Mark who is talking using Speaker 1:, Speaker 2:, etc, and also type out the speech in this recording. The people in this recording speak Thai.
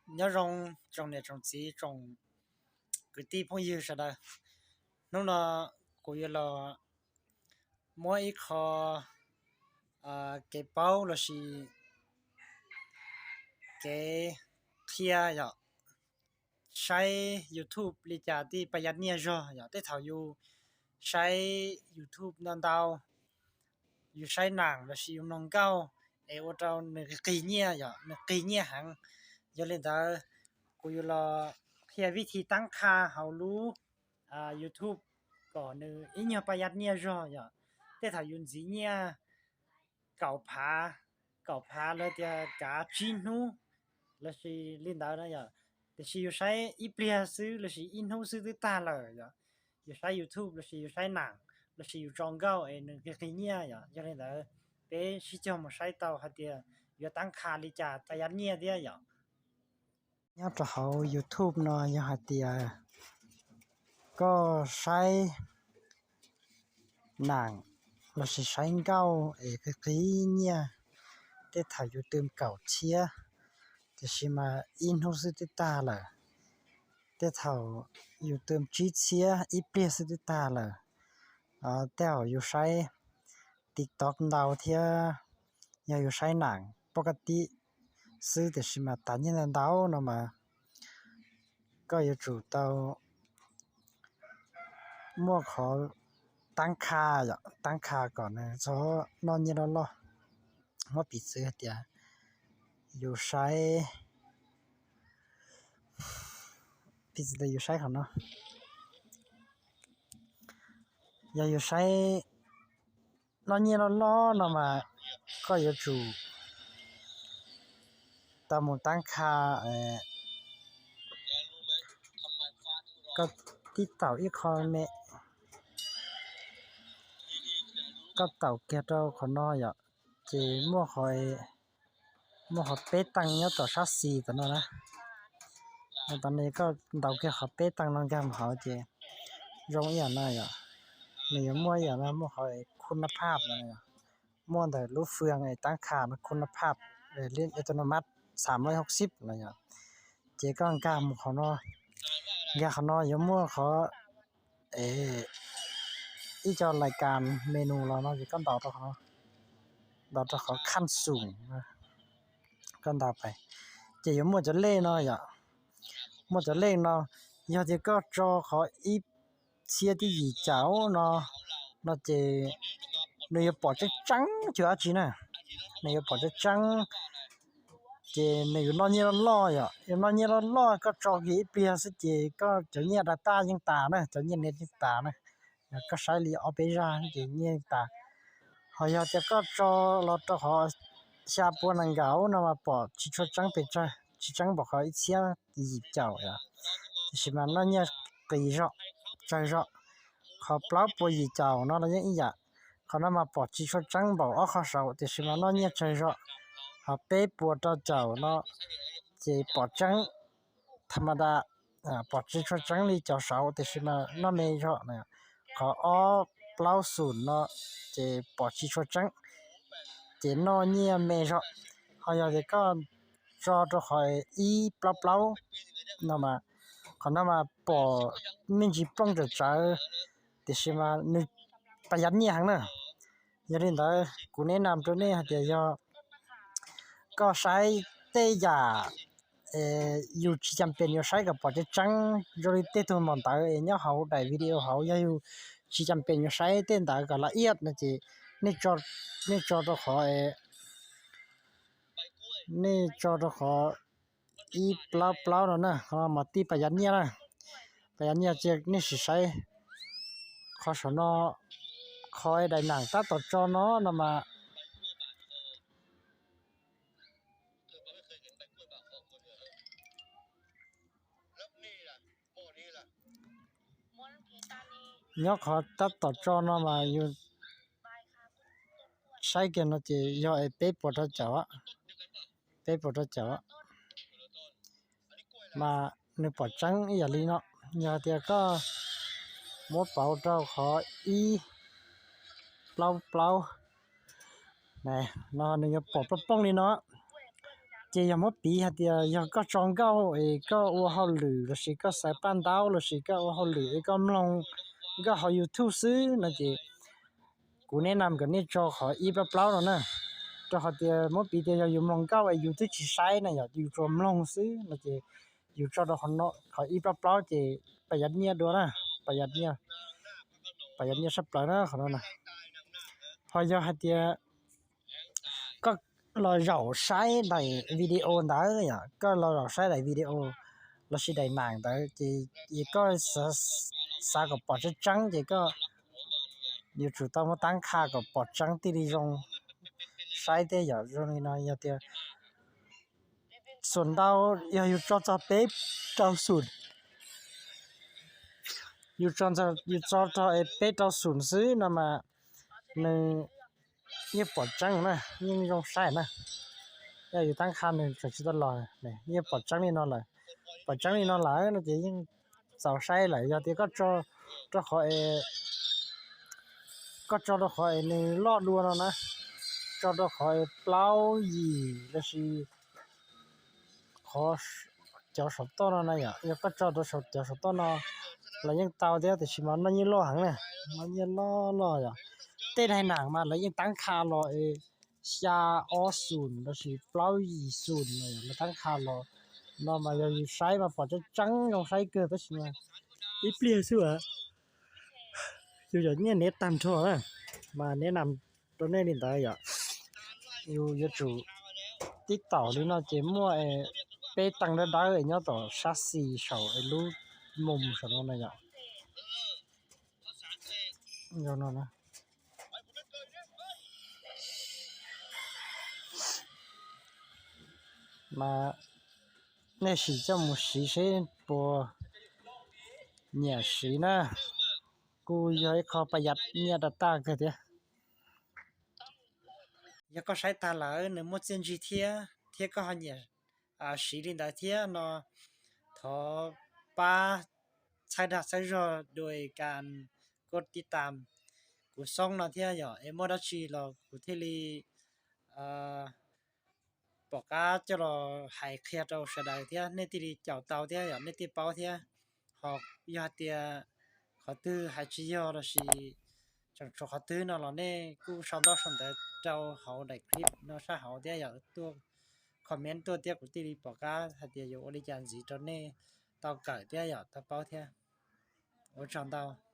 Speaker 1: nhớ trong này trong chỉ trong cái tí phong yêu sao đó nó là cũng như là mỗi ít khó cái bao là gì cái kia vậy sai YouTube lý giải thì bây giờ nhiều rồi vậy để thảo yêu sai YouTubeนั่นดาวอยู่ใช้หนังแล้วสิอยู่น้องเก้าว่าเราหนึ่งกี่เนี่ยอย่าหนึ่งกี่เนี่ยหังอย่าเล่นแต่กูอยู่รอเพียวิธีตั้งค่าเขารู้YouTube ก่อนหนึ่งอีเนี่ยประหยัดเนี่ยรออย่าแต่ถ้ายุ่งสิเนี่ยเก่าพาแล้วจะกาจีนูแล้วสิเล่นได้นะอย่าแต่สิอยู่ใช้อีเปลียซื้อแล้วสิอินหูซื้อตาเลยอย่าอยู่ใช้ YouTube แล้วสิอยู่ใช้หนังแล้วสิอยู่จองเก้าหนึ่งกี่เนี่ยอย่าเล่นแต่เป็นสิจะมาใช้เตาหัดเดียอยู่ตั้งค่าลิจ่าประหยัดเนี่ยเดียอย่าเนี่ยจะเขา YouTube เนาะอย่าหัดเดียก็ใช้หนังเราใช้เก้ากี่เนี่ยแต่ถ้าอยู่เติมเก่าเชียแต่ชิมาอินหูสิติตาเลยแต่ถ้าอยู่เติมจีเชียอีเปรียสิติตาเลยแต่อยู่ใช้ TikTok ดาวเทียอยู่ใช้หนังปกติซื้อแต่ชิมาตันยันดาวเนาะมาก็อยู่จู่เตามั่วขอตั้งค่าตั้งค่าก่อนนะเพราะนอนยันรอว่าปิดซื้อเดียอยู่ใช้ปิดเลยอยู่ใช้เขาเนาะอยู่ใช้นอนยันรอเนาะมาก็อยู่จู่ตามหมดตั้งค่าก็ที่เต่าอีคอนเมก็เต่าแกเจ้าคนน้อยเจมั่วคอยเป๊ะตังเนี้ยต่อชาซีตัวนั้นนะตอนนี้ก็เต่าแกเขาเป๊ะตังน้องแกมเขาเจยงอย่างนั้นนี่มั่วอย่างนั้นมั่วคอยคุณภาพนะมั่วแต่รูปเฟืองตั้งค่ามันคุณภาพเล่นอัตโนมัติ360อะไรอย่างเจก็กล้ามเขาน้อยแกเขาน้อยยมั่วเขาอีจอรายการเมนูเราเนาะจะก็ดอกเขาขั้นสูงนะก็ดาวไปจะอยู่มั่วจะเล่เนาะมั่วจะเล่เนาะอยากจะก็จอเขาอีเชียที่หยีเจ้าเนาะจะ你要保证脏就要紧呢，你要保证脏，这你要拿捏了老呀，要拿捏了老个照给边是这个就捏的大人大呢，就捏的大呢，个啥里奥贝ra这捏大，好像这个照了正好下坡能搞，那么保汽车脏被这，汽车不好一切一脚呀，是嘛？那捏给绕，再绕，好不老不一脚，那了一样。เขานำมาปอดชีชดจังบอกเอาข้าเสาแต่สิมาเนาะเนี่ยใจเราเขาเป๊ะปวดเจ้าเนาะจีปอดจังธรรมดาปอดชีชดจังนี่เจ้าเสาแต่สิมาเนาะไม่เราเนี่ยเขาเอาเปล่าศูนย์เนาะจีปอดชีชดจังจีเนาะเนี่ยไม่เราเขาอยากจะก็รอตัวคอยอีเปล่าเนาะมาเขานำมาปอดไม่จีป้องจะเจอแต่สิมานึกประหยัดเนี่ยหังเนอะอย่าเล่นแต่กูแนะนำตัวนี้เดี๋ยวก็ใช้เตยาอยู่ที่จำเป็นอยู่ใช้กับปอจะจังโดยเตตัวมันตาเนี่ยเขาได้วิดีโอเขาอยู่ที่จำเป็นอยู่ใช้เต้นตาก็ละเอียดนะจีนี่จอตัวขอนี่จอตัวขออีเปล่าแล้วนะเขามาตีประหยัดเนี่ยนะประหยัดเนี่ยเจ๊นี่สิใช้ขอสนอคอยได้หนังตาต่อจอเนาะนำมาเนี่ยขอตัดต่อจอเนาะมาอยู่ใช้กันเนาะจีย่อไอ้เป๊ะปวดเจ้ามาในปอดจังอย่าลีเนาะอย่าเดียวก็หมดเป่าเจ้าขออีเปล่านี่เนาะนี่ปอดป้องนี่เนาะเจ这要么比下的要个装高诶个我好绿了是个塞半岛了是个我好绿一个弄一个好有吐司那这古年南个你做好一百包了呢做好的么比的要有弄高诶有的去晒呢要有做弄丝那这有做的好孬好一百包这ประหยัดเนี่ยดูนะประหยัดเนี่ยประหยัดเนี่ยสับปะนะขนาดน่ะพอยาหัดเดียก็เราเราใช้ในวิดีโอได้อ่ะก็เราใช้ในวิดีโอเราใช้ในหนังได้จีอีก็สากับปอดจังจีก็อยู่จุดต้องมาตั้งค่ากับปอดจังที่ดีรงใช้ได้อย่างตรงนี้นะอย่าเดียส่วนเราอย่าอยู่จอจะเป๊ะจอสุดอยู่จอจะอยู่จอจะเป๊ะจอสุดซื้อนะมาในเนี่ยปอดจังนะยังยงใช้นะอย่าอยู่ตั้งค่าหนึ่งจะชิดตลอดเนี่ยเนี่ยปอดจังนี่นอนเลยปอดจังนี่นอนหลายนะจียังเสาใช้หลายอย่าเดียก็จอขอก็จอดขอยในลอดรัวแล้วนะจอดขอยเปล่าอีแล้วสิขอเจ้าสอบต้นนะอย่าแล้วก็จอดสอบเจ้าสอบต้นนะแล้วยังเตาเดียวแต่ชิมันนั่นยังล้อหังเนี่ยมันยังล้ออย่าเต้นให้หนังมาแล้วยังตั้งคารอชาออศูนย์แล้วสิเปล่าอีศูนย์เลยแล้วตั้งคารอnó mà giờ sai mà bỏ cho trắng không sai cơ tất nhiên ít lia xưaอยู่อย่างนี้เน็ตตามทั่วมาแนะนำตัวนี้นี่ได้อ่ะอยู่จู่ติ๊กต่อหรือเนาะเจมั่วไปตั้งได้ได้เนาะต่อชาซีเฉารู้มุมสนองนะอย่างยอนนะมา那是这么实现不也是呢กูย้อยขอประหยัดเนี่ยดัตตาก็เดียยังก็ใช้ตาหลาเนื้อมดเจนจีเทียก็หันเนี่ยสีลินดาเทียเนาะทอป้าใช้ดักใช้รอโดยการกดติดตามกูซ่องเนาะเทียอย่ามดัชชีเรากูเทลีบอกกาจะรอหายเครียดเราเสียดายเทียในที่เจ้าเตาเทียอย่าในที่เป้าเทียหอกยาเตียเขาตื้อหายชียอเราสิจังเขาตื้อเนาะเราเนี่ยกูชอบชมแต่เจ้าเขาได้คลิปเนาะถ้าเขาเทียอย่าตัวคอมเมนต์ตัวเทียกูที่บอกกาถ้าเทียอยู่อริจินสีตอนนี้เตาเกิดเทียอย่าตาเป้าเทีย我长到。